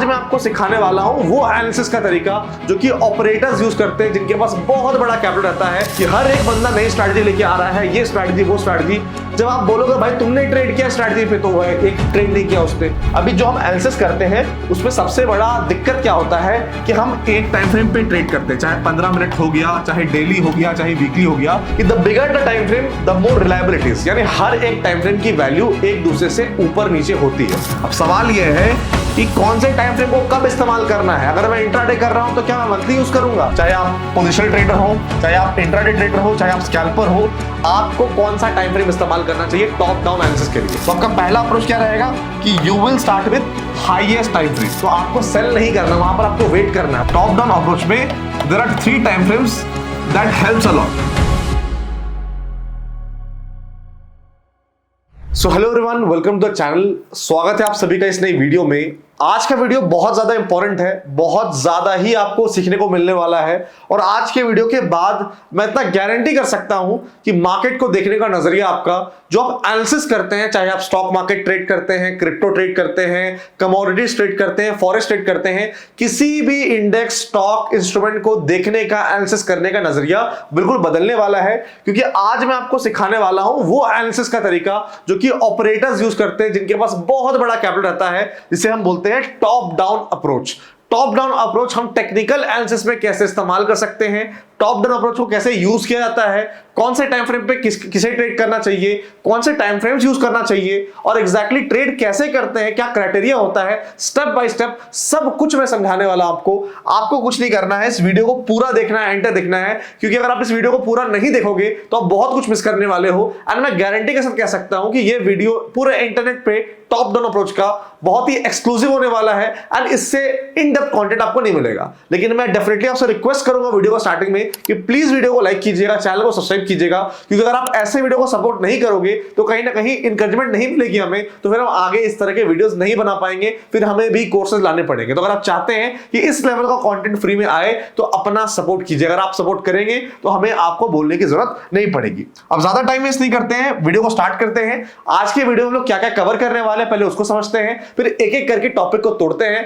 आज मैं आपको सिखाने वाला हूं वो एनालिसिस का तरीका जो कि ऑपरेटर्स यूज करते हैं, जिनके पास बहुत बड़ा कैपिटल रहता है कि हर एक बंदा नई स्ट्रैटेजी लेके आ रहा है, ये स्ट्रैटेजी वो स्ट्रैटेजी। जब आप बोलोगे भाई तुमने ट्रेड किया स्ट्रैटेजी पे, तो वो एक ट्रेड नहीं किया उसने। अभी जो हम एनालिसिस करते हैं उसमें सबसे बड़ा दिक्कत क्या होता है कि हम एक टाइम फ्रेम पे ट्रेड करते हैं, चाहे 15 मिनट हो गया, चाहे डेली हो गया, चाहे वीकली हो गया, कि the bigger the time frame the more reliable it is. यानी हर एक टाइम फ्रेम की वैल्यू एक दूसरे से ऊपर नीचे होती है। अब सवाल यह है कि कौन से टाइम फ्रेम को कब इस्तेमाल करना है। अगर मैं इंट्राडे कर रहा हूं तो क्या मैं मंथली यूज करूंगा? चाहे आप पोजिशनल ट्रेडर हो, चाहे आप इंट्राडे ट्रेडर हो, चाहे आप स्कैल्पर हो, आपको कौन सा टाइम फ्रेम इस्तेमाल करना चाहिए टॉप डाउन एनालिसिस के लिए? तो आपका पहला अप्रोच क्या रहेगा कि you will start with highest time frame. तो आपको सेल नहीं करना, वहां पर आपको वेट करना है। टॉप डाउन अप्रोच में there are 3 time frames that helps a lot. So hello everyone, welcome to the channel. स्वागत है आप सभी का इस नई वीडियो में। आज का वीडियो बहुत ज्यादा इंपॉर्टेंट है, बहुत ज्यादा ही आपको सीखने को मिलने वाला है। और आज के वीडियो के बाद मैं इतना गारंटी कर सकता हूं कि मार्केट को देखने का नजरिया आपका, जो आप एनालिसिस करते हैं, चाहे आप स्टॉक मार्केट ट्रेड करते हैं, क्रिप्टो ट्रेड करते हैं, कमोडिटीज ट्रेड करते हैं, फॉरेक्स ट्रेड करते हैं, किसी भी इंडेक्स स्टॉक इंस्ट्रूमेंट को देखने का, एनालिसिस करने का नजरिया बिल्कुल बदलने वाला है। क्योंकि आज मैं आपको सिखाने वाला हूं वो एनालिसिस का तरीका जो कि ऑपरेटर्स यूज करते हैं, जिनके पास बहुत बड़ा कैपिटल रहता है, जिसे हम बोलते हैं top down approach. Top down approach हम टेक्निकल एनालिसिस में कैसे इस्तेमाल कर सकते हैं, टॉप डाउन अप्रोच को कैसे यूज किया जाता है, कौन से टाइम फ्रेम पे किसे ट्रेड करना चाहिए, कौन से टाइम फ्रेम्स यूज करना चाहिए, और एग्जैक्टली ट्रेड कैसे करते हैं, क्या क्राइटेरिया होता है, स्टेप बाय स्टेप सब कुछ मैं समझाने वाला आपको कुछ नहीं करना है, इस वीडियो को पूरा देखना है, एंड तक देखना है। क्योंकि अगर आप इस वीडियो को पूरा नहीं देखोगे तो आप बहुत कुछ मिस करने वाले हो। एंड मैं गारंटी के साथ कह सकता हूं कि ये वीडियो पूरे इंटरनेट पे टॉप डाउन अप्रोच का बहुत ही एक्सक्लूसिव होने वाला है एंड इससे इन डेप्थ कंटेंट आपको नहीं मिलेगा। लेकिन मैं डेफिनेटली आपसे रिक्वेस्ट करूंगा वीडियो को स्टार्टिंग में कि प्लीज वीडियो को लाइक कीजिएगा, चैनल को सब्सक्राइब कीजिएगा। क्योंकि अगर आप ऐसे वीडियो को सपोर्ट नहीं करोगे तो कहीं ना कहीं इंकरेजमेंट नहीं मिलेगी हमें, तो फिर हम आगे इस तरह के वीडियोस नहीं बना पाएंगे, फिर हमें भी कोर्सेज लाने पड़ेंगे। तो अगर आप चाहते हैं कि इस लेवल का कंटेंट फ्री में आए तो अपना सपोर्ट कीजिए। अगर आप सपोर्ट करेंगे तो हमें आपको बोलने की जरूरत नहीं पड़ेगी। अब ज्यादा टाइम वेस्ट नहीं करते हैं, वीडियो को स्टार्ट करते हैं। आज के वीडियो में हम लोग क्या क्या कवर करने वाले हैं पहले उसको समझते हैं, फिर एक एक करके टॉपिक को तोड़ते हैं।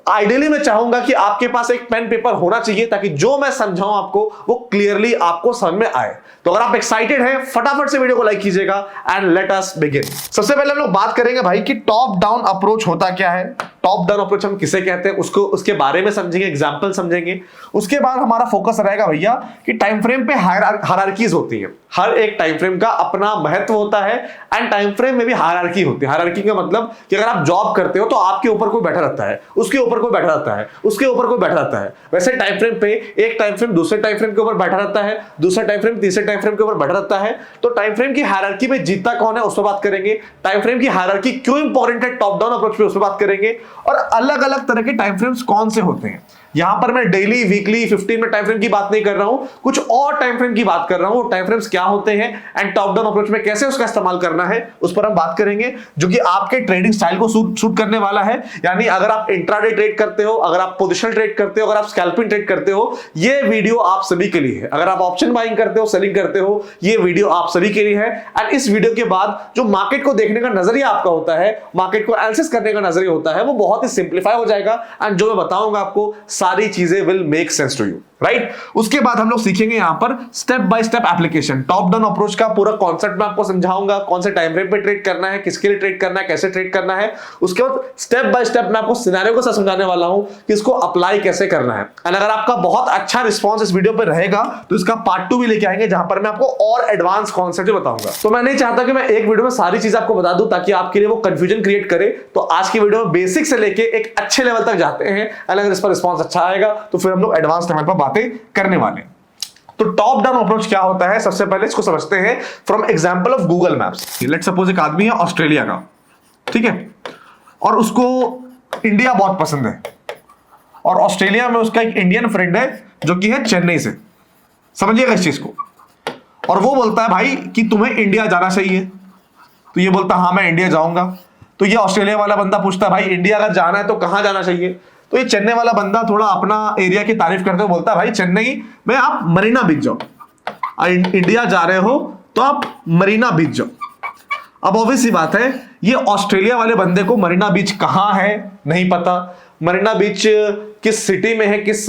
आइडियली मैं चाहूंगा कि आपके पास एक पेन पेपर होना चाहिए ताकि जो मैं समझाऊं आपको वो क्लियरली आपको समझ में आए। तो अगर आप एक्साइटेड हैं फटाफट से वीडियो को लाइक कीजिएगा एंड लेट अस बिगिन। सबसे पहले हम लोग बात करेंगे भाई कि टॉप डाउन अप्रोच होता क्या है, टॉप डाउन अप्रोच हम किसे कहते हैं, उसके बारे में समझेंगे, एग्जांपल समझेंगे। उसके बाद हमारा फोकस रहेगा भैया कि टाइम फ्रेम पे हायरार्कीज होती है। हर एक टाइम फ्रेम का अपना महत्व होता है एंड टाइम फ्रेम में भी हायरार्की होती है। हायरार्की का मतलब कि अगर आप जॉब करते हो तो आपके ऊपर कोई बैठा रहता है, उसके ऊपर कोई बैठा रहता है, उसके ऊपर कोई बैठा रहता है। वैसे टाइम फ्रेम पे एक टाइम फ्रेम दूसरे टाइम फ्रेम के ऊपर बैठा रहता है, दूसरा टाइम फ्रेम तीसरे टाइम फ्रेम के ऊपर बैठा रहता है। तो टाइम फ्रेम की हायरार्की में जीतता कौन है उस पर बात करेंगे। टाइम फ्रेम की हायरार्की क्यों इंपॉर्टेंट है टॉप डाउन अप्रोच पे उस पर बात करेंगे। और अलग अलग तरह के टाइम फ्रेम्स कौन से होते हैं, यहां पर मैं daily, weekly, 15 minute time frame की बात नहीं कर रहा हूं, कुछ और टाइम फ्रेम की बात कर रहा हूं। टाइम फ्रेम्स क्या होते हैं एंड टॉप डाउन अप्रोच में कैसे उसका इस्तेमाल करना है उस पर हम बात करेंगे, जो कि आपके ट्रेडिंग स्टाइल को सूट करने वाला है। यानी अगर आप इंट्राडे ट्रेड करते हो, अगर आप पोजिशनल ट्रेड करते हो, अगर आप स्कैल्पिंग ट्रेड करते हो, ये वीडियो आप सभी के लिए है। अगर आप ऑप्शन बाइंग करते हो, सेलिंग करते हो, ये वीडियो आप सभी के लिए है। एंड इस वीडियो के बाद जो मार्केट को देखने का नजरिया आपका होता है, मार्केट को एनालिसिस करने का नजरिया होता है, वो बहुत ही सिंप्लीफाई हो जाएगा एंड जो मैं बताऊंगा आपको सारी चीजें will make sense to you, right. उसके बाद हम लोग सीखेंगे यहां पर step by step application. Top down approach का पूरा कॉन्सेप्ट मैं आपको समझाऊंगा, कौन से टाइम फ्रेम पे ट्रेड करना है, किसके लिए ट्रेड करना है, कैसे ट्रेड करना है। उसके बाद स्टेप बाय स्टेप मैं आपको सिनेरियो को समझाने वाला हूं कि इसको अप्लाई कैसे करना है। एंड अगर आपका बहुत अच्छा रिस्पॉन्स इस वीडियो पर रहेगा तो इसका पार्ट 2 भी लेके आएंगे, जहां पर मैं आपको और एडवांस कॉन्सेप्ट बताऊंगा। तो मैं नहीं चाहता कि मैं एक वीडियो में सारी चीज आपको बता दूं ताकि आपके लिए वो कंफ्यूजन क्रिएट करे। तो आज की वीडियो में बेसिक से लेके एक अच्छे लेवल तक जाते हैं एंड अगर इस पर रिस्पॉन्स अच्छा आएगा तो फिर हम लोग एडवांस लेवल पर बातें करने वाले। तो टॉप डाउन अप्रोच क्या होता है, सबसे पहले इसको समझते हैं from example of Google maps. Let's suppose एक आदमी है ऑस्ट्रेलिया का, ठीक है, और उसको इंडिया बहुत पसंद है और ऑस्ट्रेलिया में उसका एक इंडियन फ्रेंड है जो कि है चेन्नई से। समझिएगा इस चीज को। और वो बोलता है भाई कि तुम्हें इंडिया जाना चाहिए, तो ये बोलता है हाँ मैं इंडिया जाऊंगा। तो ये ऑस्ट्रेलिया वाला बंदा पूछता है भाई इंडिया अगर जाना है तो कहां जाना चाहिए। तो ये चेन्नई वाला बंदा थोड़ा अपना एरिया की तारीफ करते हुए बोलता है भाई चेन्नई में आप मरीना बीच जाओ, इंडिया जा रहे हो तो आप मरीना बीच जाओ। अब ऑब्वियस सी बात है ये ऑस्ट्रेलिया वाले बंदे को मरीना बीच कहां है नहीं पता, मरीना बीच किस सिटी में है, किस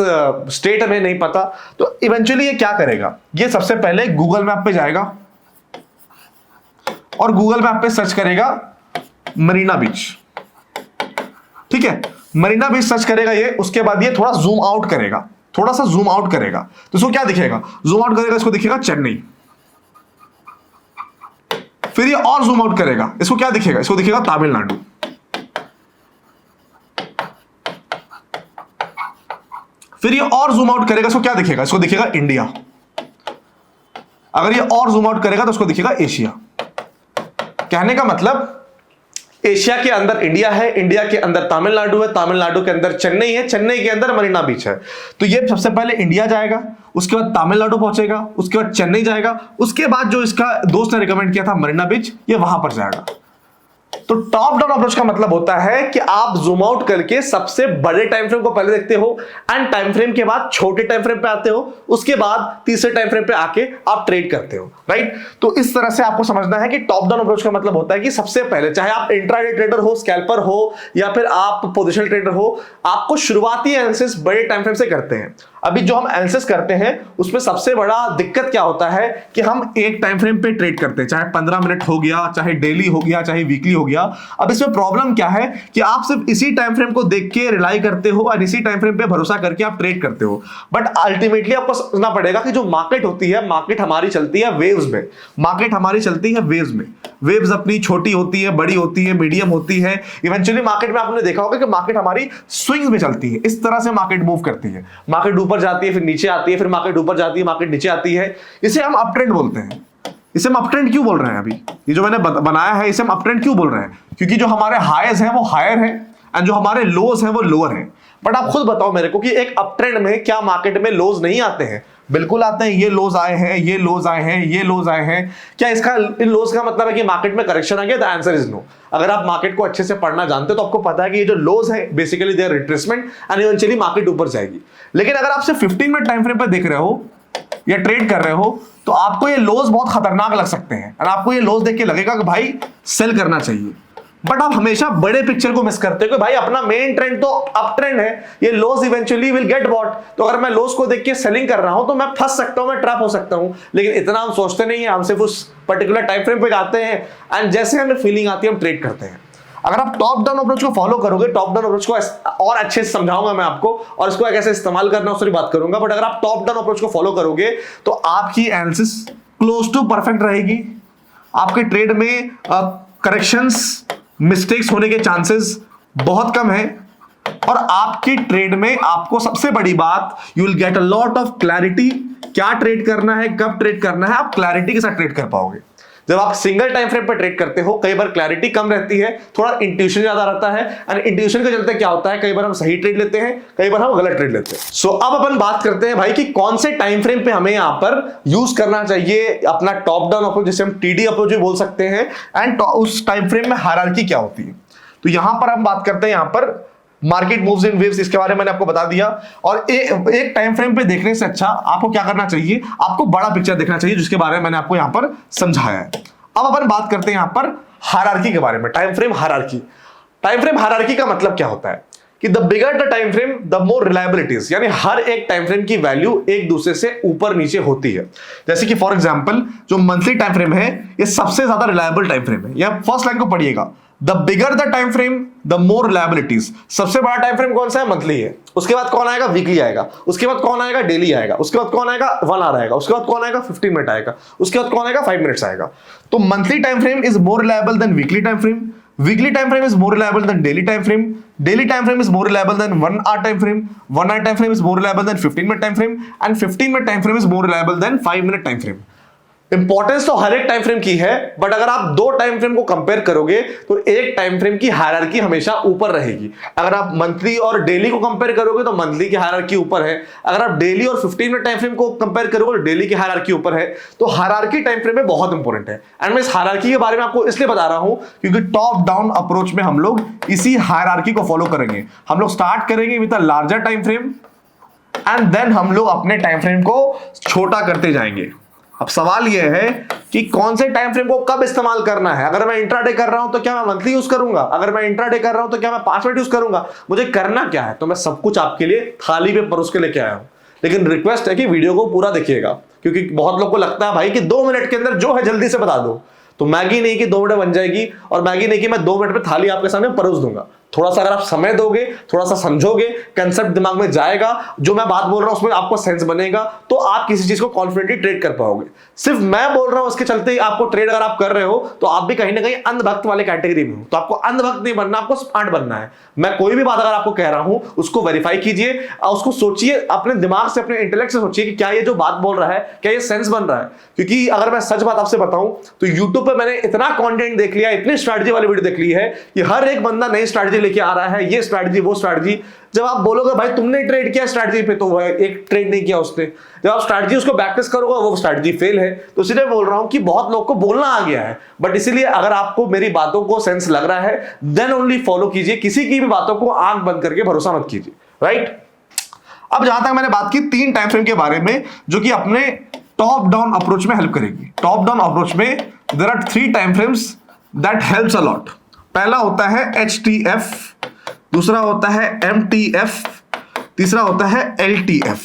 स्टेट में, नहीं पता। तो इवेंचुअली ये क्या करेगा, ये सबसे पहले गूगल मैप पे जाएगा और गूगल मैप पे सर्च करेगा मरीना बीच। ठीक है, मरीना बीच सर्च करेगा ये, उसके बाद ये थोड़ा जूम आउट करेगा, थोड़ा सा जूम आउट करेगा, तो इसको क्या दिखेगा, जूम आउट करेगा, इसको दिखेगा चेन्नई। फिर ये और जूम आउट करेगा, इसको क्या दिखेगा, इसको दिखेगा तमिलनाडु। फिर ये और जूम आउट करेगा, इसको क्या दिखेगा, इसको दिखेगा इंडिया। अगर ये और जूम आउट करेगा तो इसको दिखेगा एशिया। कहने का मतलब एशिया के अंदर इंडिया है, इंडिया के अंदर तमिलनाडु है, तमिलनाडु के अंदर चेन्नई है, चेन्नई के अंदर मरीना बीच है। तो ये सबसे पहले इंडिया जाएगा, उसके बाद तमिलनाडु पहुंचेगा, उसके बाद चेन्नई जाएगा, उसके बाद जो इसका दोस्त ने रिकमेंड किया था मरीना बीच, ये वहां पर जाएगा। तो टॉप डाउन अप्रोच का मतलब होता है कि आप जूम आउट करके सबसे बड़े टाइम फ्रेम को पहले देखते हो एंड टाइम फ्रेम के बाद छोटे टाइम फ्रेम पे आते हो, उसके बाद तीसरे टाइम फ्रेम पे आके आप ट्रेड करते हो, राइट। तो इस तरह से आपको समझना है कि टॉप डाउन अप्रोच का मतलब होता है कि सबसे पहले, चाहे आप इंट्राडे ट्रेडर हो, स्कैल्पर हो या फिर आप पोजिशनल ट्रेडर हो, आपको शुरुआती एनालिसिस बड़े टाइम फ्रेम से करते हैं। अभी जो हम एनालिसिस करते हैं उसमें सबसे बड़ा दिक्कत क्या होता है कि हम एक टाइम फ्रेम पे ट्रेड करते हैं, चाहे 15 मिनट हो गया, चाहे डेली हो गया, चाहे वीकली हो गया। अब इसमें प्रॉब्लम क्या है कि आप सिर्फ इसी टाइम फ्रेम को देख के रिलाई करते हो और इसी टाइम फ्रेम पे भरोसा करके आप ट्रेड करते हो, बट अल्टीमेटली आपको समझना पड़ेगा कि जो मार्केट होती है, मार्केट हमारी चलती है वेव्स में, मार्केट हमारी चलती है वेव्स में। वेव्स अपनी छोटी होती है, बड़ी होती है, मीडियम होती है। इवेंचुअली मार्केट में आपने देखा होगा कि मार्केट हमारी स्विंग्स में चलती है, इस तरह से मार्केट मूव करती है। मार्केट ऊपर जाती है, फिर नीचे आती है, फिर मार्केट ऊपर जाती है, मार्केट नीचे आती है। इसे हम अप ट्रेंड बोलते हैं। इसे हम अप ट्रेंड क्यों बोल रहे हैं, अभी ये जो मैंने बनाया है इसे हम अप ट्रेंड क्यों बोल रहे हैं, क्योंकि जो हमारे हाईज हैं वो हायर हैं एंड जो हमारे लोज हैं वो लोअर हैं। बट आप खुद बताओ मेरे को कि एक अप ट्रेंड में क्या मार्केट में लोज नहीं आते हैं? बिल्कुल आते हैं। ये लोज आए हैं, ये लोज आए हैं, ये लोज आए हैं। क्या इसका इन लोज का मतलब है कि मार्केट में करेक्शन आ गया? The answer is no. अगर आप मार्केट को अच्छे से पढ़ना जानते हो तो आपको पता है कि ये जो लोज है basically they are retracement and eventually market ऊपर जाएगी। लेकिन अगर आप सिर्फ 15 मिनट टाइम फ्रेम पर देख रहे हो या ट्रेड कर रहे हो तो आपको ये लोज बहुत खतरनाक लग सकते हैं और आपको ये लोज देख के लगेगा कि भाई सेल करना चाहिए। बट आप हमेशा बड़े पिक्चर को मिस करते हो कि भाई अपना मेन ट्रेंड तो अप ट्रेंड है, ये लोज इवेंचुअली विल गेट बॉट। तो अगर मैं लोज को देख के सेलिंग कर रहा हूं तो मैं फंस सकता हूं, मैं ट्रैप हो सकता हूं। लेकिन इतना हम सोचते नहीं है, हम सिर्फ उस पर्टिकुलर टाइम फ्रेम पे जाते हैं एंड जैसे हमें फीलिंग आती है हम ट्रेड करते हैं। अगर आप टॉप डाउन अप्रोच को फॉलो करोगे, टॉप डाउन अप्रोच को और अच्छे से समझाऊंगा मैं आपको और इसको कैसे इस्तेमाल करना उसकी बात करूंगा। बट अगर आप टॉप डाउन अप्रोच को फॉलो करोगे तो आपकी एनालिसिस क्लोज टू परफेक्ट रहेगी। आपके ट्रेड में करेक्शंस, मिस्टेक्स होने के चांसेस बहुत कम है और आपकी ट्रेड में आपको सबसे बड़ी बात, you will get a lot of clarity. क्या ट्रेड करना है, कब ट्रेड करना है, आप क्लैरिटी के साथ ट्रेड कर पाओगे। जब आप सिंगल टाइम फ्रेम पर ट्रेड करते हो कई बार क्लैरिटी कम रहती है, थोड़ा इंट्यूशन ज्यादा रहता है एंड इंट्यूशन के चलते क्या होता है, कई बार हम सही ट्रेड लेते हैं, कई बार हम गलत ट्रेड लेते हैं। सो अब अपन बात करते हैं भाई कि कौन से टाइम फ्रेम पे हमें यहां पर यूज करना चाहिए अपना टॉप डाउन अप्रोच, जिसे हम टीडी अप्रोच भी बोल सकते हैं, एंड उस टाइम फ्रेम में हायरार्की क्या होती है। तो यहां पर हम बात करते हैं यहां पर मार्केट मूव्स इन वेव्स, इसके बारे में मैंने आपको बता दिया। और एक टाइम फ्रेम पे देखने से अच्छा आपको क्या करना चाहिए, आपको बड़ा पिक्चर देखना चाहिए, जिसके बारे में मैंने आपको यहां पर समझाया है। अब अपन बात करते हैं यहां पर हायरार्की के बारे में, time frame hierarchy. Time frame hierarchy का मतलब क्या होता है कि the bigger the time frame the more reliabilities, यानी हर एक टाइम फ्रेम की वैल्यू एक दूसरे से ऊपर नीचे होती है। जैसे कि फॉर एग्जांपल जो मंथली टाइम फ्रेम है ये सबसे ज्यादा रिलायबल टाइम फ्रेम है। यहां फर्स्ट लाइन को पढ़िएगा, the bigger the time frame the more reliabilities. सबसे बड़ा टाइम फ्रेम कौन सा है? मंथली है। उसके बाद कौन आएगा? वीकली आएगा। उसके बाद कौन आएगा? डेली आएगा। उसके बाद कौन आएगा? 1 आवर आएगा। उसके बाद कौन आएगा? 15 मिनट आएगा। उसके बाद कौन आएगा? 5 मिनट्स आएगा। तो monthly time frame is more reliable then weekly time frame. Weekly time frame is more reliable than daily time frame. Daily time frame is more reliable than 1 hour time frame. 1 hour time frame is more reliable than 15-minute time frame. And 15-minute time frame is more reliable than 5-minute time frame. Importance तो हर एक time frame की है, but अगर आप दो time frame को compare करोगे तो एक टाइम फ्रेम की हायरार्की हमेशा ऊपर रहेगी। अगर आप मंथली और डेली को कंपेयर करोगे तो मंथली की हायरार्की ऊपर है। अगर आप डेली और 15 मिनट टाइम फ्रेम को कंपेयर करोगे तो डेली की हायरार्की ऊपर है। तो हायरार्की टाइम फ्रेम में बहुत इंपॉर्टेंट है एंड मैं इस हायरार्की के बारे में आपको इसलिए बता रहा हूं क्योंकि टॉप डाउन अप्रोच में हम लोग इसी हायरार्की को फॉलो करेंगे। हम लोग स्टार्ट करेंगे with a larger time frame and then हम लोग अपने टाइम फ्रेम को छोटा करते जाएंगे। अब सवाल यह है कि कौन से टाइम फ्रेम को कब इस्तेमाल करना है। अगर मैं इंट्राडे कर रहा हूं तो क्या मैं मंथली यूज करूंगा, अगर मैं इंट्राडे कर रहा हूं तो क्या मैं 5 मिनट यूज करूंगा, मुझे करना क्या है। तो मैं सब कुछ आपके लिए थाली पे परोस के लेके आया हूं, लेकिन रिक्वेस्ट है कि वीडियो को पूरा देखिएगा, क्योंकि बहुत लोग को लगता है भाई कि 2 मिनट के अंदर जो है जल्दी से बता दो। तो मैगी नहीं कि 2 मिनट बन जाएगी, और मैगी नहीं कि मैं 2 मिनट में थाली आपके सामने परोस दूंगा। थोड़ा सा अगर आप समय दोगे, थोड़ा सा समझोगे, कंसेप्ट दिमाग में जाएगा, जो मैं बात बोल रहा हूं उसमें आपको सेंस बनेगा, तो आप किसी चीज को कॉन्फिडेंटली ट्रेड कर पाओगे। सिर्फ मैं बोल रहा हूं उसके चलते आपको ट्रेड अगर आप कर रहे हो तो आप भी कहीं ना कहीं अंधभक्त वाले कैटेगरी में हो। तो आपको अंधभक्त नहीं बनना, आपको स्मार्ट बनना है। मैं कोई भी बात अगर आपको कह रहा हूं उसको वेरीफाई कीजिए, उसको सोचिए, अपने दिमाग से, अपने इंटेलेक्ट से सोचिए कि क्या ये जो बात बोल रहा है क्या ये सेंस बन रहा है। क्योंकि अगर मैं सच बात आपसे बताऊं तो यूट्यूब पे मैंने इतना कंटेंट देख लिया, इतनी स्ट्रैटेजी वाली वीडियो देख ली है कि हर एक बंदा नई स्ट्रैटेजी लेके आ रहा है, ये स्ट्रैटेजी वो स्ट्रैटेजी। जब आप बोलोगे भाई तुमने ट्रेड किया स्ट्रैटेजी पे, तो वो एक ट्रेड नहीं किया उसने। जब आप स्ट्रैटेजी उसको प्रैक्टिस करोगे वो स्ट्रैटेजी फेल है। तो इसलिए बोल रहा हूं कि बहुत लोग को बोलना आ गया है, बट इसीलिए अगर आपको मेरी बातों को सेंस लग रहा है देन ओनली फॉलो कीजिए, किसी की भी बातों को आंख बंद करके भरोसा मत कीजिए, राइट। अब जहां तक मैंने बात की 3 टाइम फ्रेम के बारे में जो कि अपने टॉप डाउन अप्रोच में हेल्प करेगी। टॉप डाउन अप्रोच में there are 3 time frames that helps a lot. पहला होता है HTF, दूसरा होता है MTF, तीसरा होता है LTF।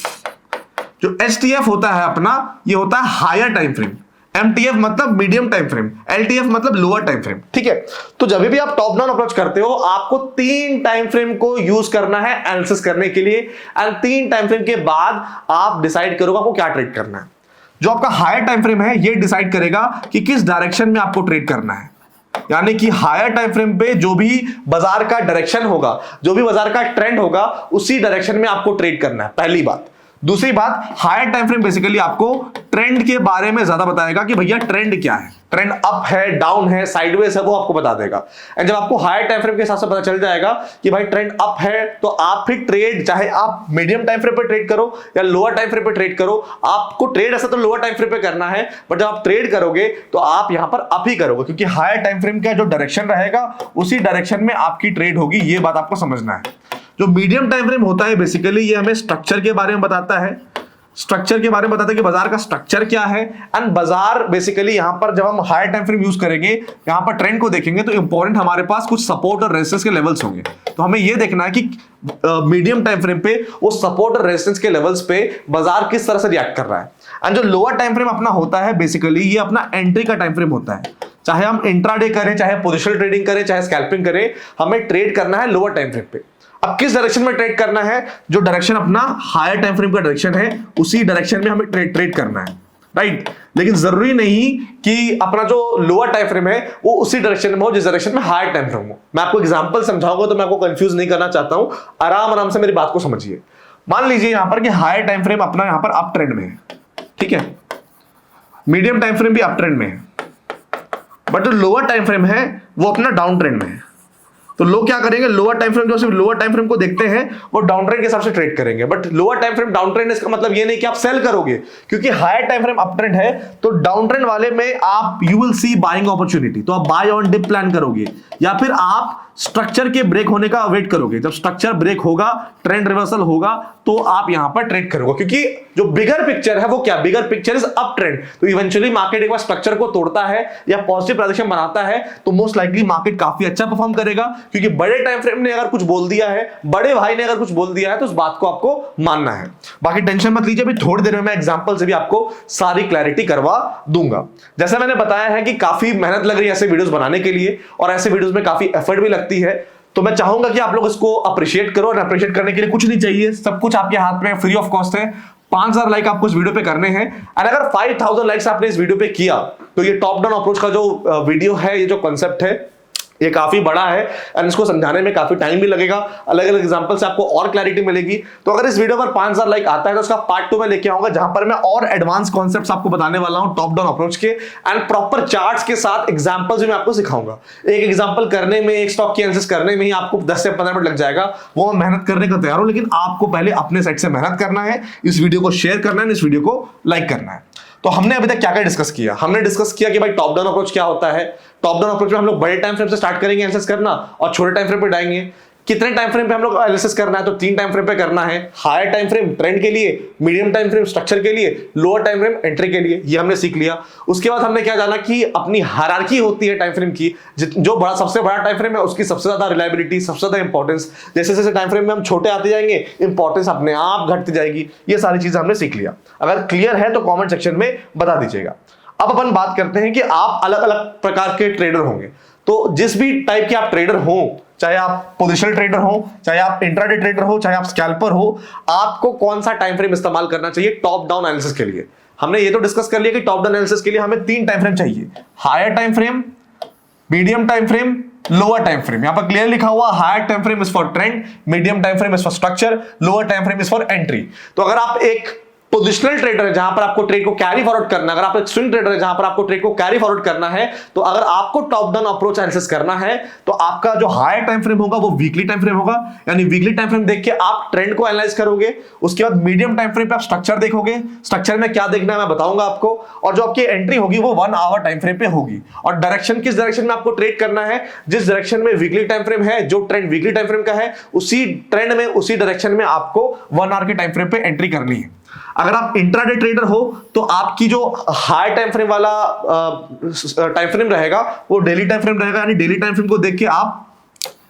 जो HTF होता है अपना, ये होता है हायर टाइम फ्रेम, MTF मतलब मीडियम टाइम फ्रेम, LTF मतलब लोअर टाइम फ्रेम, ठीक है। तो जब भी आप टॉप डाउन अप्रोच करते हो आपको 3 टाइम फ्रेम को यूज करना है एनालिसिस करने के लिए, एंड 3 टाइम फ्रेम के बाद आप डिसाइड करोगे आपको क्या ट्रेड करना है। जो आपका हायर टाइम फ्रेम है ये डिसाइड करेगा कि किस डायरेक्शन में आपको ट्रेड करना है, यानी कि हायर टाइम फ्रेम पे जो भी बाजार का डायरेक्शन होगा, जो भी बाजार का ट्रेंड होगा, उसी डायरेक्शन में आपको ट्रेड करना है, पहली बात। दूसरी बात, हायर टाइम फ्रेम बेसिकली आपको ट्रेंड के बारे में ज्यादा बताएगा कि भैया ट्रेंड क्या है, ट्रेंड अप है, डाउन है, साइडवेज है, वो आपको बता देगा। एंड जब आपको हायर टाइम फ्रेम के हिसाब से पता चल जाएगा कि भाई ट्रेंड अप है, तो आप फिर ट्रेड, चाहे आप मीडियम टाइम फ्रेम पे ट्रेड करो या लोअर टाइम फ्रेम पे ट्रेड करो, आपको ट्रेड ऐसा तो लोअर टाइम फ्रेम पे करना है, बट जब आप ट्रेड करोगे तो आप यहां पर अप ही करोगे, क्योंकि हायर टाइम फ्रेम का जो डायरेक्शन रहेगा उसी डायरेक्शन में आपकी ट्रेड होगी। ये बात आपको समझना है। जो मीडियम टाइम फ्रेम होता है बेसिकली ये हमें स्ट्रक्चर के बारे में बताता है, स्ट्रक्चर के बारे में बताता है कि बाजार का स्ट्रक्चर क्या है। एंड बाजार बेसिकली यहां पर जब हम हायर टाइम फ्रेम यूज करेंगे, यहां पर ट्रेंड को देखेंगे, तो इंपॉर्टेंट हमारे पास कुछ सपोर्ट और रेजिस्टेंस के लेवल्स होंगे। तो हमें यह देखना है कि मीडियम टाइम फ्रेम पे वो सपोर्ट और रेजिस्टेंस के लेवल्स पे बाजार किस तरह से रिएक्ट कर रहा है। एंड जो लोअर टाइम फ्रेम अपना होता है बेसिकली ये अपना एंट्री का टाइम फ्रेम होता है। चाहे हम इंट्राडे करें, चाहे पोजिशनल ट्रेडिंग करें, चाहे स्कैल्पिंग करें, हमें ट्रेड करना है लोअर टाइम फ्रेम पे। अब किस डायरेक्शन में ट्रेड करना है, जो डायरेक्शन अपना हायर टाइम फ्रेम का डायरेक्शन है उसी डायरेक्शन में हमें ट्रेड करना है, राइट। लेकिन जरूरी नहीं कि अपना जो लोअर टाइम फ्रेम है वो उसी डायरेक्शन में हो जिस डायरेक्शन में हायर टाइम फ्रेम हो। मैं आपको एग्जांपल समझाऊंगा तो मैं आपको कंफ्यूज नहीं करना चाहता हूं, आराम आराम से मेरी बात को समझिए। मान लीजिए यहां पर कि हायर टाइम फ्रेम अपना यहां पर अप ट्रेंड में है, ठीक है, मीडियम टाइम फ्रेम भी अप ट्रेंड में है, बट जो लोअर टाइम फ्रेम है वो अपना डाउन ट्रेंड में है। तो लोग क्या करेंगे, लोअर टाइम फ्रेम जो सिर्फ लोअर टाइम फ्रेम को देखते हैं वो डाउन ट्रेंड के हिसाब से ट्रेड करेंगे। But lower time frame down trend, इसका मतलब ये नहीं कि आप सेल करोगे, क्योंकि higher time frame up trend है तो डाउन ट्रेंड वाले में आप you will see buying opportunity, तो आप बाय ऑन डिप प्लान करोगे, या फिर आप स्ट्रक्चर के ब्रेक होने का वेट करोगे। जब स्ट्रक्चर ब्रेक होगा, ट्रेंड रिवर्सल होगा, तो आप यहां पर ट्रेड करोगे, क्योंकि जो बिगर पिक्चर है वो क्या, bigger picture is up trend. तो इवेंचुअली मार्केट एक बार स्ट्रक्चर को तोड़ता है या पॉजिटिव प्रदर्शन बनाता है तो मोस्ट लाइकली मार्केट काफी अच्छा परफॉर्म करेगा, क्योंकि बड़े टाइम फ्रेम ने अगर कुछ बोल दिया है, बड़े भाई ने अगर कुछ बोल दिया है, तो उस बात को आपको मानना है। बाकी टेंशन मत लीजिए, अभी थोड़ी देर में मैं एग्जांपल से भी आपको सारी क्लैरिटी करवा दूंगा। जैसा मैंने बताया है कि काफी मेहनत लग रही है ऐसे वीडियोस बनाने के लिए, और ऐसे वीडियोस में काफी एफर्ट भी लगती है, तो मैं चाहूंगा कि आप लोग इसको अप्रिशिएट करो। और अप्रिशिएट करने के लिए कुछ नहीं चाहिए, सब कुछ आपके हाथ में फ्री ऑफ कॉस्ट है। 5000 लाइक आपको इस वीडियो पे करने हैं, और अगर 5000 लाइक्स आपने इस वीडियो पे किया तो ये टॉप डाउन अप्रोच का जो वीडियो है, ये जो कॉन्सेप्ट है, ये काफी बड़ा है एंड इसको समझाने में काफी टाइम भी लगेगा। अलग अलग एग्जांपल से आपको और क्लैरिटी मिलेगी। तो अगर इस वीडियो पर 5000 लाइक आता है तो उसका पार्ट 2 में लेके आऊंगा, जहां पर मैं और एडवांस कॉन्सेप्ट्स आपको बताने वाला हूं टॉप डाउन अप्रोच के, एंड प्रॉपर चार्ट्स के साथ एग्जांपल्स भी मैं आपको सिखाऊंगा। एक एग्जांपल करने में, एक स्टॉक की एनालिसिस करने में ही आपको 10 से 15 मिनट लग जाएगा। वो मैं मेहनत करने का तैयार हूं, लेकिन आपको पहले अपने साइड से मेहनत करना है, इस वीडियो को शेयर करना है, इस वीडियो को लाइक करना है। तो हमने अभी तक क्या क्या डिस्कस किया, हमने डिस्कस किया कि भाई टॉप डाउन अप्रोच क्या होता है। टॉप डाउन अप्रोच में हम लोग बड़े टाइम फ्रेम से स्टार्ट करेंगे एनालिसिस करना और छोटे टाइम फ्रेम पे जाएंगे। कितने टाइम फ्रेम पे हम लोग एनालिसिस करना है, तो 3 टाइम फ्रेम पे करना है। हायर टाइम फ्रेम ट्रेंड के लिए, मीडियम टाइम फ्रेम स्ट्रक्चर के लिए, लोअर टाइम फ्रेम एंट्री के लिए, ये हमने सीख लिया। उसके बाद हमने क्या जाना कि अपनी हायरार्की होती है टाइम फ्रेम की, जो बड़ा सबसे बड़ा टाइम फ्रेम है उसकी सबसे ज्यादा रिलायबिलिटी, सबसे ज्यादा इंपॉर्टेंस, जैसे जैसे टाइम फ्रेम में हम छोटे आते जाएंगे इंपॉर्टेंस अपने आप घटती जाएगी। ये सारी चीजें हमने सीख लिया। अगर क्लियर है तो कमेंट सेक्शन में बता दीजिएगा। अब अपन बात करते हैं कि आप अलग अलग प्रकार के ट्रेडर होंगे, तो जिस भी टाइप के आप ट्रेडर हो, चाहे आप पोजिशनल ट्रेडर हो, चाहे आप इंट्राडे ट्रेडर हो, चाहे आप स्कैल्पर हो, आपको कौन सा टाइम फ्रेम इस्तेमाल करना चाहिए टॉप डाउन एनालिसिस के लिए। हमने ये तो डिस्कस कर लिया कि टॉप डाउन एनालिसिस के लिए हमें 3 टाइम फ्रेम चाहिए, higher time frame, medium time frame, lower time frame. यहां पर क्लियर लिखा हुआ higher time frame is for trend, medium time frame is for structure, lower time frame is for entry. तो अगर आप एक पोजिशनल ट्रेडर है जहां पर आपको ट्रेड को कैरी फॉरवर्ड करना है, अगर आप एक स्विंग ट्रेडर है जहां पर आपको ट्रेड को कैरी फॉरवर्ड करना है, तो अगर आपको टॉप डाउन अप्रोच एनालिसिस करना है तो आपका जो हायर टाइम फ्रेम होगा वो वीकली टाइम फ्रेम होगा, यानी वीकली टाइम फ्रेम देख के आप ट्रेंड को एनालाइज करोगे। उसके बाद मीडियम टाइम फ्रेम पे आप स्ट्रक्चर देखोगे, स्ट्रक्चर में क्या देखना है मैं बताऊंगा आपको, और जो आपकी एंट्री होगी वो 1 आवर टाइम फ्रेम पे होगी। और डायरेक्शन किस डायरेक्शन में आपको ट्रेड करना है, जिस डायरेक्शन में वीकली टाइम फ्रेम है, जो ट्रेंड वीकली टाइम फ्रेम का है, उसी ट्रेंड में उसी डायरेक्शन में आपको 1 आवर के टाइम फ्रेम पे एंट्री करनी है। अगर आप इंट्राडे ट्रेडर हो तो आपकी जो हाई टाइम फ्रेम वाला टाइम फ्रेम रहेगा वो डेली टाइम फ्रेम रहेगा, यानी डेली टाइम फ्रेम को देख के आप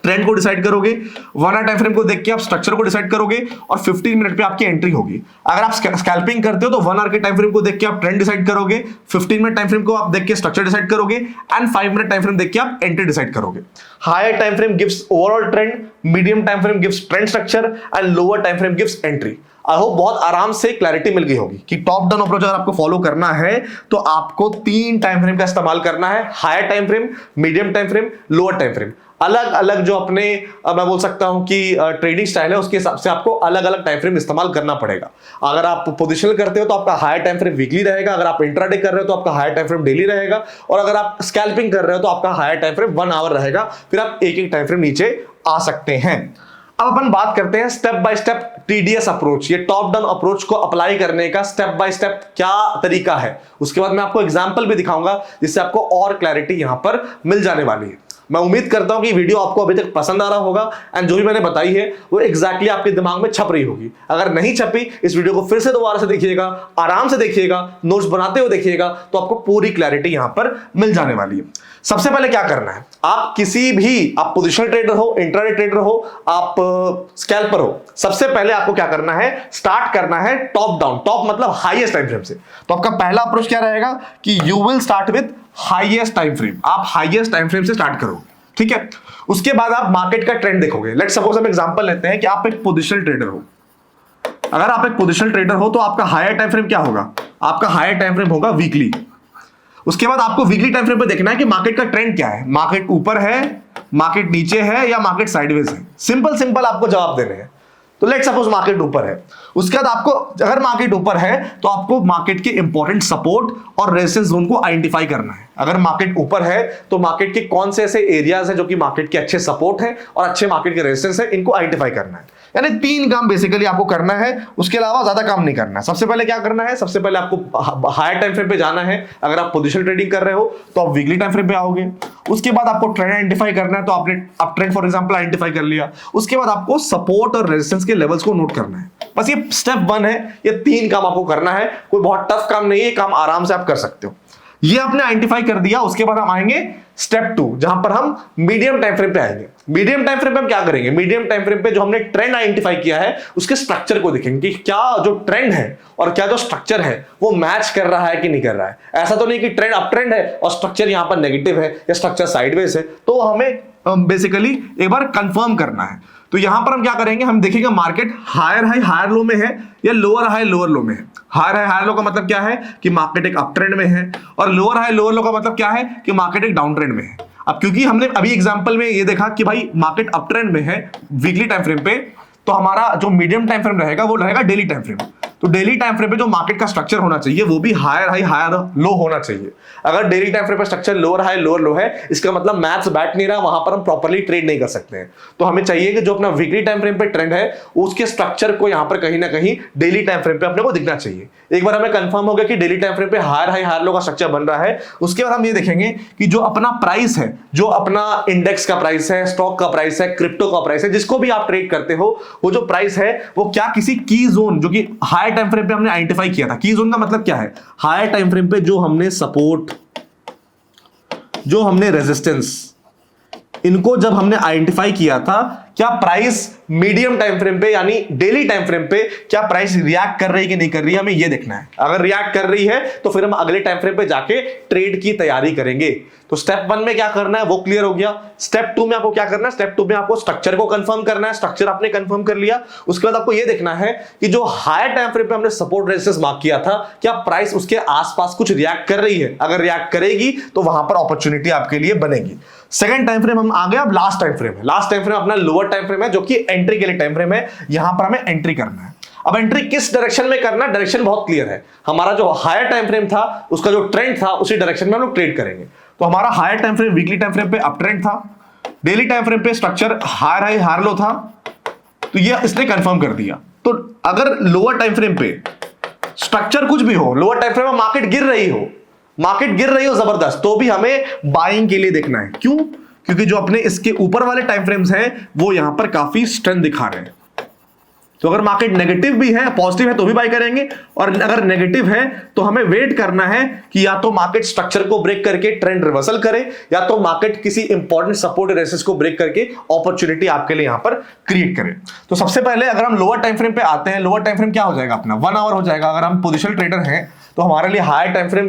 ट्रेंड को डिसाइड करोगे, 1 आवर टाइम फ्रेम को देख के आप स्ट्रक्चर को डिसाइड करोगे, और 15 मिनट पे आपकी एंट्री होगी। अगर आप स्कैल्पिंग करते हो तो 1 आवर के टाइम फ्रेम को देख के आप ट्रेंड डिसाइड करोगे, 15 मिनट टाइम फ्रेम को आप देख के स्ट्रक्चर डिसाइड करोगे, एंड 5 मिनट टाइम फ्रेम देख के आप एंट्री डिसाइड करोगे। Higher time frame gives overall trend, medium time frame gives trend structure, and lower time frame gives entry. I hope बहुत आराम से क्लैरिटी मिल गई होगी कि टॉप डाउन अप्रोच अगर आपको फॉलो करना है तो आपको 3 टाइम फ्रेम का इस्तेमाल करना है, higher time frame, medium time frame, lower time frame. अलग अलग जो अपने मैं बोल सकता हूं कि ट्रेडिंग स्टाइल है उसके हिसाब से आपको अलग अलग टाइम फ्रेम इस्तेमाल करना पड़ेगा। अगर आप पोजिशनल करते हो तो आपका हायर टाइम फ्रेम वीकली रहेगा, अगर आप इंट्राडे कर रहे हो तो आपका हायर टाइम फ्रेम डेली रहेगा, और अगर आप स्कैल्पिंग कर रहे हो तो आपका हायर टाइम फ्रेम 1 आवर रहेगा। फिर आप एक एक टाइम फ्रेम नीचे आ सकते हैं। अब अपन बात करते हैं step by step TDS approach, ये टॉप डाउन अप्रोच को अप्लाई करने का स्टेप बाय स्टेप क्या तरीका है। उसके बाद मैं आपको एग्जांपल भी दिखाऊंगा जिससे आपको और क्लैरिटी यहां पर मिल जाने वाली है। मैं उम्मीद करता हूं कि वीडियो आपको अभी तक पसंद आ रहा होगा, एंड जो भी मैंने बताई है वो एग्जैक्टली आपके दिमाग में छप रही होगी। अगर नहीं छपी, इस वीडियो को फिर से दोबारा से देखिएगा, आराम से देखिएगा, नोट्स बनाते हुए देखिएगा, तो आपको पूरी क्लैरिटी यहां पर मिल जाने वाली है। सबसे पहले क्या करना है, आप किसी भी, आप पोजिशनल ट्रेडर हो, इंट्राडे ट्रेडर हो, आप स्कैल्पर हो, सबसे पहले आपको क्या करना है, स्टार्ट करना है टॉप डाउन। टॉप मतलब हाईएस्ट टाइम फ्रेम से। तो आपका पहला अप्रोच क्या रहेगा कि you will start with highest time frame. आप हाईएस्ट टाइम फ्रेम से स्टार्ट करोगे, ठीक है। उसके बाद आप मार्केट का ट्रेंड देखोगे। लेट्स सपोज हम एग्जांपल लेते हैं कि आप एक पोजिशनल ट्रेडर हो। अगर आप एक पोजिशनल ट्रेडर हो तो आपका हायर टाइम फ्रेम क्या होगा, आपका हायर टाइम फ्रेम होगा वीकली। उसके बाद आपको वीकली टाइम फ्रेम पे देखना है कि मार्केट का ट्रेंड क्या है, मार्केट ऊपर है, मार्केट नीचे है, या मार्केट साइडवेज है। सिंपल सिंपल आपको जवाब देने हैं। तो लेट्स सपोज मार्केट ऊपर है। उसके बाद आपको, अगर मार्केट ऊपर है तो आपको मार्केट के इंपॉर्टेंट सपोर्ट और रेजिस्टेंस जोन को आइडेंटिफाई करना है। अगर मार्केट ऊपर है तो मार्केट के कौन से ऐसे एरियाज हैं जो कि मार्केट के अच्छे सपोर्ट है और अच्छे मार्केट के रेजिस्टेंस है, इनको आइडेंटिफाई करना है। यानी 3 काम बेसिकली आपको करना है, उसके अलावा ज्यादा काम नहीं करना है। सबसे पहले क्या करना है, सबसे पहले आपको हायर टाइम फ्रेम पे जाना है। अगर आप पोजिशनल ट्रेडिंग कर रहे हो तो आप वीकली टाइम फ्रेम पे आओगे। उसके बाद आपको ट्रेंड आइडेंटिफाई करना है, तो आपने आप ट्रेंड फॉर एग्जांपल आइडेंटिफाई कर लिया। उसके बाद आपको सपोर्ट और रेजिस्टेंस के लेवल्स को नोट करना है। बस ये स्टेप 1 है। ये 3 काम आपको करना है, कोई बहुत टफ काम नहीं है, ये काम आराम से आप कर सकते हो। ये आपने आइडेंटिफाई कर दिया। उसके बाद हम आएंगे स्टेप 2, जहां पर हम मीडियम टाइम फ्रेम पे आएंगे। मीडियम टाइम फ्रेम पे हम क्या करेंगे, मीडियम टाइम फ्रेम पे जो हमने ट्रेंड आइडेंटिफाई किया है उसके स्ट्रक्चर को देखेंगे कि क्या जो ट्रेंड है और क्या जो स्ट्रक्चर है वो मैच कर रहा है कि नहीं कर रहा है। ऐसा तो नहीं कि ट्रेंड अप ट्रेंड है और स्ट्रक्चर यहां पर नेगेटिव है या स्ट्रक्चर साइडवेज है, तो हमें बेसिकली एक बार कंफर्म करना है। तो यहां पर हम क्या करेंगे, हम देखेंगे market higher high higher low में है या लोअर हाई लोअर लो में है। हायर हाई हायर लो का मतलब क्या है कि मार्केट एक अप ट्रेंड में है, और लोअर हाई लोअर लो का मतलब क्या है कि मार्केट एक डाउन ट्रेंड में है। अब क्योंकि हमने अभी एग्जांपल में ये देखा कि भाई मार्केट अप ट्रेंड में है वीकली टाइम फ्रेम पे, तो हमारा जो मीडियम टाइम फ्रेम रहेगा वो रहेगा डेली टाइम फ्रेम। तो डेली टाइम फ्रेम पे जो मार्केट का स्ट्रक्चर होना चाहिए वो भी हायर हाई हायर लो होना चाहिए। अगर डेली टाइम फ्रेम पे स्ट्रक्चर लोअर हाई लोअर लो है, इसका मतलब मैथ्स बैठ नहीं रहा, वहां पर हम प्रॉपर्ली ट्रेड नहीं कर सकते हैं। तो हमें चाहिए कि जो अपना वीकली टाइम फ्रेम पे ट्रेंड है उसके स्ट्रक्चर को यहां पर कहीं ना कहीं डेली टाइम फ्रेम पे अपने को दिखना चाहिए। एक बार हमें कंफर्म हो गया कि डेली टाइम फ्रेम पे हायर हाई हायर लो का स्ट्रक्चर बन रहा है, उसके बाद हम ये देखेंगे कि जो अपना प्राइस है, जो अपना इंडेक्स का प्राइस है, स्टॉक का प्राइस है, क्रिप्टो का प्राइस है, जिसको भी आप ट्रेड करते हो, वो जो प्राइस है वो क्या किसी की जोन जो कि हायर टाइम फ्रेम पे हमने आइडेंटिफाई किया था। की जोन का मतलब क्या है? हायर टाइम फ्रेम पे जो हमने सपोर्ट, जो हमने रेजिस्टेंस, इनको जब हमने आइडेंटिफाई किया था, क्या प्राइस मीडियम टाइम फ्रेम पे यानी डेली टाइम फ्रेम पे क्या प्राइस रिएक्ट कर रही है कि नहीं कर रही है, हमें ये देखना है। अगर रिएक्ट कर रही है तो फिर हम अगले टाइम फ्रेम पे जाके ट्रेड की तैयारी करेंगे। तो स्टेप 1 में क्या करना है वो क्लियर हो गया। स्टेप 2 में आपको क्या करना है? स्टेप 2 में आपको स्ट्रक्चर को कंफर्म करना है। स्ट्रक्चर आपने कंफर्म कर लिया, उसके बाद आपको ये देखना है कि जो हायर टाइम फ्रेम पे हमने सपोर्ट रेजिस्टेंस मार्क किया था, क्या प्राइस उसके आसपास कुछ रिएक्ट कर रही है। अगर रिएक्ट करेगी तो वहां पर अपॉर्चुनिटी आपके लिए बनेगी। सेकंड टाइम फ्रेम हम आ गए, अब लास्ट टाइम फ्रेम है। लास्ट टाइम फ्रेम अपना लोअर टाइम फ्रेम है जो कि एंट्री के लिए टाइम फ्रेम है। यहां पर हमें एंट्री करना है। अब एंट्री किस डायरेक्शन में करना है? डायरेक्शन बहुत क्लियर है। हमारा जो हायर टाइम फ्रेम था उसका जो ट्रेंड था उसी डायरेक्शन में हम लोग ट्रेड करेंगे। तो हमारा higher time frame weekly time frame पे अप ट्रेंड था, डेली टाइम फ्रेम पे structure higher high higher low था, तो ये इसने कंफर्म कर दिया। तो अगर लोअर टाइम फ्रेम पे स्ट्रक्चर कुछ भी हो, लोअर टाइम फ्रेम में मार्केट गिर रही हो जबरदस्त, तो भी हमें बाइंग के लिए देखना है। क्यों? क्योंकि जो अपने इसके ऊपर वाले टाइम फ्रेम्स हैं वो यहां पर काफी स्ट्रेंथ दिखा रहे हैं। तो अगर मार्केट नेगेटिव भी है, पॉजिटिव है तो भी बाय करेंगे, और अगर नेगेटिव है तो हमें वेट करना है कि या तो मार्केट स्ट्रक्चर को ब्रेक करके ट्रेंड रिवर्सल करे, या तो मार्केट किसी इंपॉर्टेंट सपोर्ट रेजिस्टेंस को ब्रेक करके अपॉर्चुनिटी आपके लिए यहां पर क्रिएट करे। तो सबसे पहले अगर हम लोअर टाइम फ्रेम पे आते हैं, लोअर टाइम फ्रेम क्या हो जाएगा अपना? 1 आवर हो जाएगा। अगर हम पोजिशनल ट्रेडर हैं तो हमारे लिए higher time frame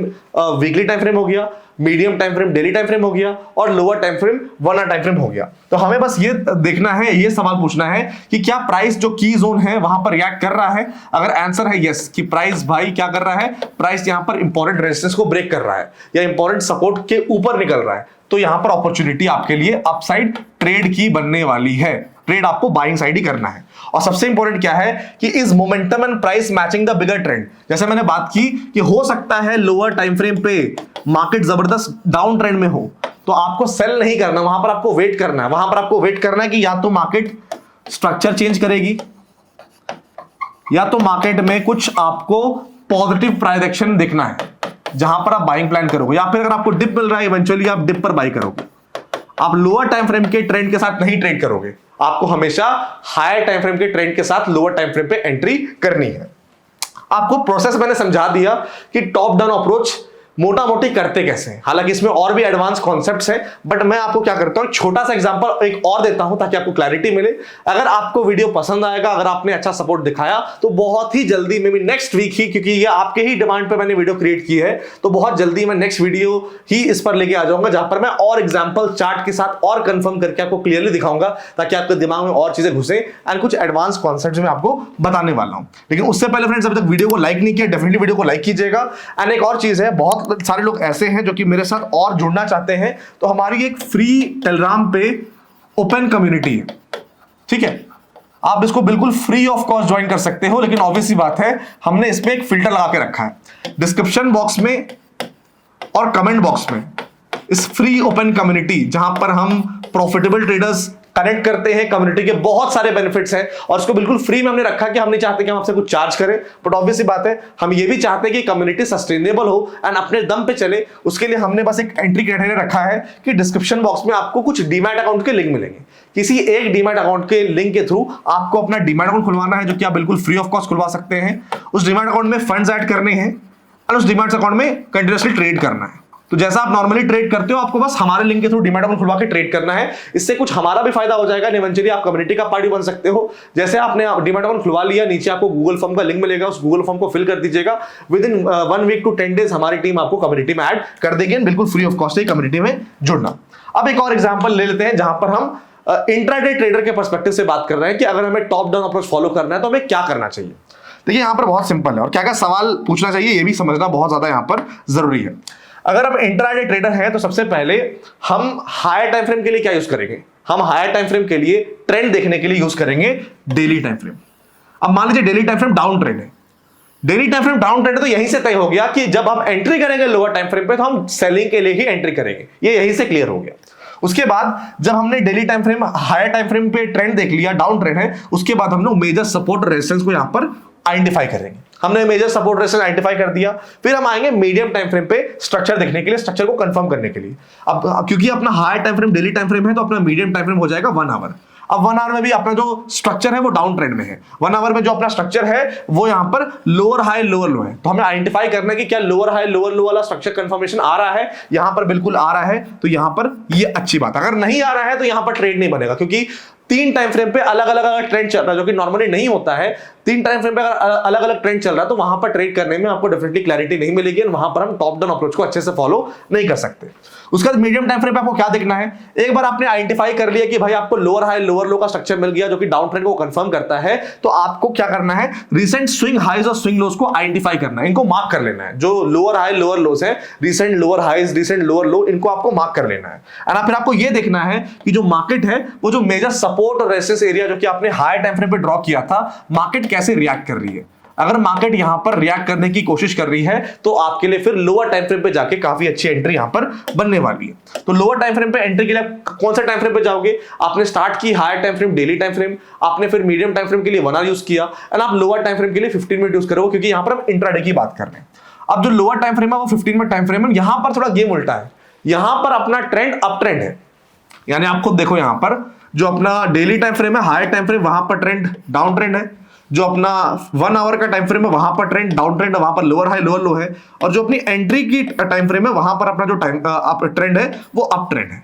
weekly time frame हो गया, medium time frame daily time frame हो गया, और lower time frame 1 hour time frame हो गया। तो हमें बस ये देखना है, ये सवाल पूछना है कि क्या प्राइस जो की जोन है वहां पर रिएक्ट कर रहा है। अगर आंसर है यस कि प्राइस भाई क्या कर रहा है, प्राइस यहां पर इंपॉर्टेंट रेजिस्टेंस को ब्रेक कर रहा है या इंपॉर्टेंट सपोर्ट के ऊपर निकल रहा है, तो यहां पर अपॉर्चुनिटी आपके लिए अपसाइड ट्रेड की बनने वाली है। ट्रेड आपको बाइंग साइड ही करना है। और सबसे इंपॉर्टेंट क्या है कि is momentum and price matching the bigger trend. जैसे मैंने बात की कि हो सकता है लोअर टाइम फ्रेम पे मार्केट जबरदस्त डाउन ट्रेंड में हो, तो आपको सेल नहीं करना, वहां पर आपको वेट करना है। वहां पर आपको वेट करना है कि या तो मार्केट स्ट्रक्चर चेंज करेगी, या तो मार्केट में कुछ आपको पॉजिटिव प्राइस एक्शन देखना है जहां पर आप बाइंग प्लान करोगे, या फिर अगर आपको डिप मिल रहा है इवेंचुअली आप डिप पर बाई करोगे। आप लोअर टाइम फ्रेम के ट्रेंड के साथ नहीं ट्रेड करोगे, आपको हमेशा हायर टाइम फ्रेम के ट्रेंड के साथ लोअर टाइम फ्रेम पे एंट्री करनी है। आपको प्रोसेस मैंने समझा दिया कि टॉप डाउन अप्रोच मोटा मोटी करते कैसे हैं। हालांकि इसमें और भी एडवांस कॉन्सेप्ट्स हैं, बट मैं आपको क्या करता हूं, छोटा सा एग्जांपल एक और देता हूं ताकि आपको क्लैरिटी मिले। अगर आपको वीडियो पसंद आएगा, अगर आपने अच्छा सपोर्ट दिखाया, तो बहुत ही जल्दी मे बी नेक्स्ट वीक ही, क्योंकि ये आपके ही डिमांड पे मैंने वीडियो क्रिएट की है, तो बहुत जल्दी मैं नेक्स्ट वीडियो ही इस पर लेके आ जाऊंगा, जहां पर मैं और एग्जाम्पल चार्ट के साथ और कंफर्म करके आपको क्लियरली दिखाऊंगा, ताकि आपके दिमाग में और चीजें घुसे एंड कुछ एडवांस कॉन्सेप्ट में आपको बताने वाला हूं। लेकिन उससे पहले फ्रेंड्स, अभी तक वीडियो को लाइक नहीं किया, डेफिनेटली वीडियो को लाइक कीजिएगा। एंड एक और चीज है, बहुत सारे लोग ऐसे हैं जो कि मेरे साथ और जुड़ना चाहते हैं, तो हमारी एक फ्री टेलीग्राम पे ओपन कम्युनिटी है, ठीक है। आप इसको बिल्कुल फ्री ऑफ कॉस्ट ज्वाइन कर सकते हो, लेकिन ऑब्वियस सी बात है हमने इसमें एक फिल्टर लगा के रखा है। डिस्क्रिप्शन बॉक्स में और कमेंट बॉक्स में इस फ्री ओपन कम्युनिटी, जहां पर हम प्रॉफिटेबल ट्रेडर्स कनेक्ट करते हैं, कम्युनिटी के बहुत सारे बेनिफिट्स हैं, और इसको बिल्कुल फ्री में हमने रखा कि हम नहीं चाहते कि हम आपसे कुछ चार्ज करें, बट ऑब्वियस सी बात है हम ये भी चाहते हैं कि कम्युनिटी सस्टेनेबल हो एंड अपने दम पे चले। उसके लिए हमने बस एक एंट्री क्राइटेरिया रखा है कि डिस्क्रिप्शन बॉक्स में आपको कुछ डीमैट अकाउंट के लिंक मिलेंगे। किसी एक डीमैट अकाउंट के लिंक के थ्रू आपको अपना डीमैट अकाउंट खुलवाना है, जो कि आप बिल्कुल फ्री ऑफ कॉस्ट खुलवा सकते हैं। उस डीमैट अकाउंट में फंड्स ऐड करने हैं और उस डीमैट अकाउंट में कंटिन्यूअसली ट्रेड करना है। तो जैसा आप नॉर्मली ट्रेड करते हो, आपको बस हमारे लिंक के थ्रू डीमैट अकाउंट खुलवा के ट्रेड करना है। इससे कुछ हमारा भी फायदा हो जाएगा, इवेंचुअली आप कम्युनिटी का पार्टी बन सकते हो। जैसे आपने डीमैट अकाउंट खुलवा लिया, नीचे आपको गूगल फॉर्म का लिंक मिलेगा, उस गूगल फॉर्म को फिल कर दीजिएगा। Within 1 week to 10 days हमारी टीम आपको कम्युनिटी में ऐड कर देगी, बिल्कुल फ्री ऑफ कॉस्ट है कम्युनिटी में जुड़ना। अब एक और एग्जाम्पल ले लेते हैं, जहां पर हम इंट्राडे ट्रेडर के पर्सपेक्टिव से बात कर रहे हैं कि अगर हमें टॉप डाउन अप्रोच फॉलो करना है तो हमें क्या करना चाहिए। देखिए यहां पर बहुत सिंपल है, और क्या क्या सवाल पूछना चाहिए ये भी समझना बहुत ज्यादा यहां पर जरूरी है। अगर हम इंट्राडे ट्रेडर हैं तो सबसे पहले हम हायर टाइम फ्रेम के लिए क्या यूज करेंगे? हम हायर टाइम फ्रेम के लिए ट्रेंड देखने के लिए यूज करेंगे डेली टाइम फ्रेम। अब मान लीजिए daily time frame down trend है, daily time frame down trend है, तो यहीं से तय हो गया कि जब हम एंट्री करेंगे लोअर टाइम फ्रेम पे तो हम सेलिंग के लिए ही एंट्री करेंगे, ये यहीं से क्लियर हो गया। उसके बाद जब हमने daily time frame higher time frame पे ट्रेंड देख लिया, डाउन ट्रेंड है, उसके बाद हम लोग मेजर सपोर्ट और रेजिस्टेंस को यहां पर आइडेंटिफाई करेंगे। हमने मेजर सपोर्ट रेजिस्टेंस आइडेंटिफाई कर दिया, फिर हम आएंगे मीडियम टाइम फ्रेम पे स्ट्रक्चर देखने के लिए, स्ट्रक्चर को कंफर्म करने के लिए। अब क्योंकि अपना higher time frame daily time frame है तो अपना मीडियम टाइम फ्रेम हो जाएगा 1 आवर। अब 1 आवर में भी अपना जो स्ट्रक्चर है वो डाउन ट्रेंड में है, 1 आवर में जो अपना स्ट्रक्चर है वो यहां पर लोअर हाई लोअर लो है, तो हमें आइडेंटिफाई करना है कि क्या लोअर हाई लोअर लो वाला स्ट्रक्चर कंफर्मेशन आ रहा है। यहां पर बिल्कुल आ रहा है, तो यहां पर ये अच्छी बात। अगर नहीं आ रहा है तो यहां पर ट्रेड नहीं बनेगा, क्योंकि 3 टाइम फ्रेम पे अलग अलग अगर ट्रेंड चल रहा है, जो कि नॉर्मली नहीं होता है, 3 टाइम फ्रेम पे अगर अलग अलग ट्रेंड चल रहा है तो वहां पर ट्रेड करने में आपको डेफिनेटली क्लैरिटी नहीं मिलेगी, वहां पर हम टॉप डाउन अप्रोच को अच्छे से फॉलो नहीं कर सकते। उसके बाद मीडियम टाइम फ्रेम पे आपको क्या देखना है, एक बार आपने आइडेंटिफाई कर लिया कि भाई आपको लोअर हाई लोअर लो का स्ट्रक्चर मिल गया जो कि डाउन ट्रेंड को कंफर्म करता है, तो आपको क्या करना है, रिसेंट स्विंग हाइज और स्विंग लोज को आइडेंटिफाई करना है, इनको मार्क कर लेना है। जो लोअर हाई लोअर लोज है, recent lower highs recent lower low, इनको आपको मार्क कर लेना है। एंड फिर आपको यह देखना है कि जो मार्केट है वो जो मेजर सपोर्ट और रेजिस्टेंस एरिया जो कि आपने हायर टाइम फ्रेम पे ड्रॉ किया था, मार्केट कैसे रिएक्ट कर रही है। अगर मार्केट यहां पर रिएक्ट करने की कोशिश कर रही है तो आपके लिए फिर लोअर टाइम फ्रेम पे जाके काफी अच्छी एंट्री यहां पर बनने वाली है। तो लोअर टाइम फ्रेम पे एंट्री के लिए कौन सा टाइम फ्रेम पे जाओगे, आपने स्टार्ट की higher time frame daily time frame, आपने फिर मीडियम टाइम फ्रेम के लिए 1 आवर यूज किया, एंड आप लोअर टाइम फ्रेम के लिए 15 मिनट यूज करोगे, क्योंकि यहां पर हम इंट्राडे की बात कर रहे हैं। अब जो लोअर टाइम फ्रेम है वो 15 मिनट टाइम फ्रेम है, यहां पर थोड़ा गेम उल्टा है, यहां पर अपना ट्रेंड अप ट्रेंड है, यानी आप खुद देखो यहां पर जो अपना डेली टाइम फ्रेम है हायर टाइम फ्रेम वहां पर ट्रेंड डाउन ट्रेंड है, जो अपना 1 आवर का टाइम फ्रेम है वहां पर ट्रेंड डाउन ट्रेंड है, वहां पर लोअर हाई लोअर लो है, और जो अपनी एंट्री की टाइम फ्रेम है वहां पर अपना जो टाइम ट्रेंड है वो अप ट्रेंड है।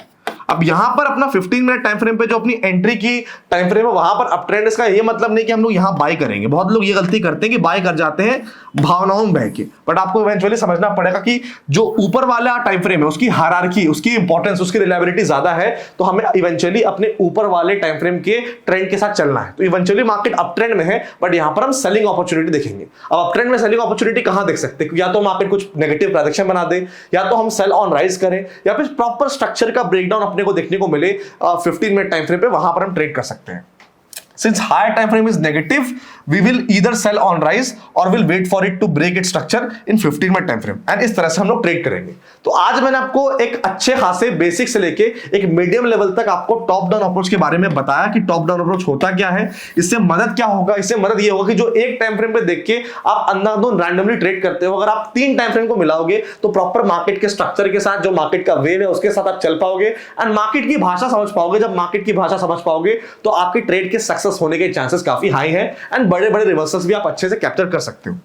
अब यहां पर अपना 15 मिनट टाइम फ्रेम पे जो अपनी एंट्री की टाइम फ्रेम है वहां पर अप ट्रेंड, इसका ये मतलब नहीं कि हम लोग यहां बाय करेंगे। बहुत लोग ये गलती करते हैं कि बाय कर जाते हैं भावनाओं में बह के, बट आपको इवेंचुअली समझना पड़ेगा कि जो ऊपर वाला टाइम फ्रेम है उसकी हायरार्की, उसकी इंपॉर्टेंस, उसकी रिलायबिलिटी ज्यादा है, तो हमें इवेंचुअली अपने ऊपर वाले टाइम फ्रेम के ट्रेंड के साथ चलना है। तो इवेंचुअली मार्केट अप ट्रेंड में है, बट यहां पर हम सेलिंग अपॉर्चुनिटी देखेंगे। अब अप ट्रेंड में सेलिंग अपॉर्चुनिटी कहां देख सकते हैं, या तो मार्केट कुछ नेगेटिव प्रेडिक्शन बना दे, या तो हम सेल ऑन राइज करें, या फिर प्रॉपर स्ट्रक्चर का ब्रेकडाउन अपने को देखने को मिले 15 मिनट टाइम फ्रेम पे, वहां पर हम ट्रेड कर सकते हैं। Since higher time frame is negative, we will either sell on rise or will wait for it to break its structure in 15 minute time frame, and इस तरह से हम लोग ट्रेड करेंगे। तो आज मैंने आपको एक अच्छे खासे बेसिक से लेके एक मीडियम लेवल तक आपको टॉप डाउन अप्रोच के बारे में बताया कि टॉप डाउन अप्रोच होता क्या है, इससे मदद क्या होगा। इससे मदद ये होगा कि जो एक टाइम फ्रेम पे देख के आप अंधाधुंध रैंडमली ट्रेड करते हो, अगर आप 3 टाइम फ्रेम को मिलाओगे तो प्रॉपर मार्केट के स्ट्रक्चर के साथ, जो मार्केट का वेव है उसके साथ आप चल पाओगे, एंड मार्केट की भाषा समझ पाओगे। जब मार्केट की भाषा समझ पाओगे तो आपके ट्रेड के सक्सेस होने के चांसेस काफी हाई है, एंड बड़े बड़े रिवर्सल्स भी आप अच्छे से कैप्चर कर सकते हो।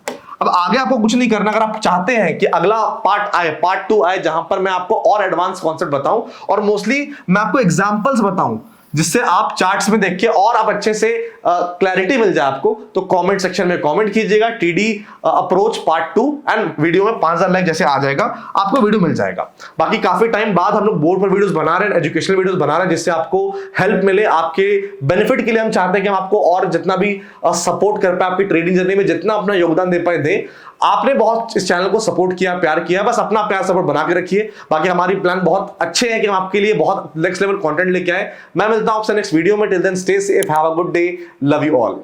अब आगे आपको कुछ नहीं करना, अगर आप चाहते हैं कि अगला पार्ट आए, पार्ट 2 आए, जहां पर मैं आपको और एडवांस कॉन्सेप्ट बताऊं और मोस्टली मैं आपको एग्जांपल्स बताऊं जिससे आप चार्ट्स में देख के और आप अच्छे से क्लैरिटी मिल जाए आपको, तो कमेंट सेक्शन में कमेंट कीजिएगा TD approach part 2, and video में 5000 लाइक जैसे आ जाएगा आपको वीडियो मिल जाएगा। बाकी काफी टाइम बाद हम लोग बोर्ड पर वीडियोस बना रहे हैं, एजुकेशनल वीडियोस बना रहे हैं, जिससे आपको हेल्प मिले, आपके बेनिफिट के लिए हम चाहते हैं कि हम आपको और जितना भी सपोर्ट कर पाए, आपकी ट्रेडिंग जर्नी में जितना अपना योगदान दे पाए दें। आपने बहुत इस चैनल को सपोर्ट किया, प्यार किया, बस अपना प्यार सपोर्ट बना के रखिए। बाकी हमारी प्लान बहुत अच्छे हैं कि हम आपके लिए बहुत नेक्स्ट लेवल कंटेंट लेके आए। मैं मिलता हूं आपसे नेक्स्ट वीडियो में। Till then stay safe, have a good day, love you all.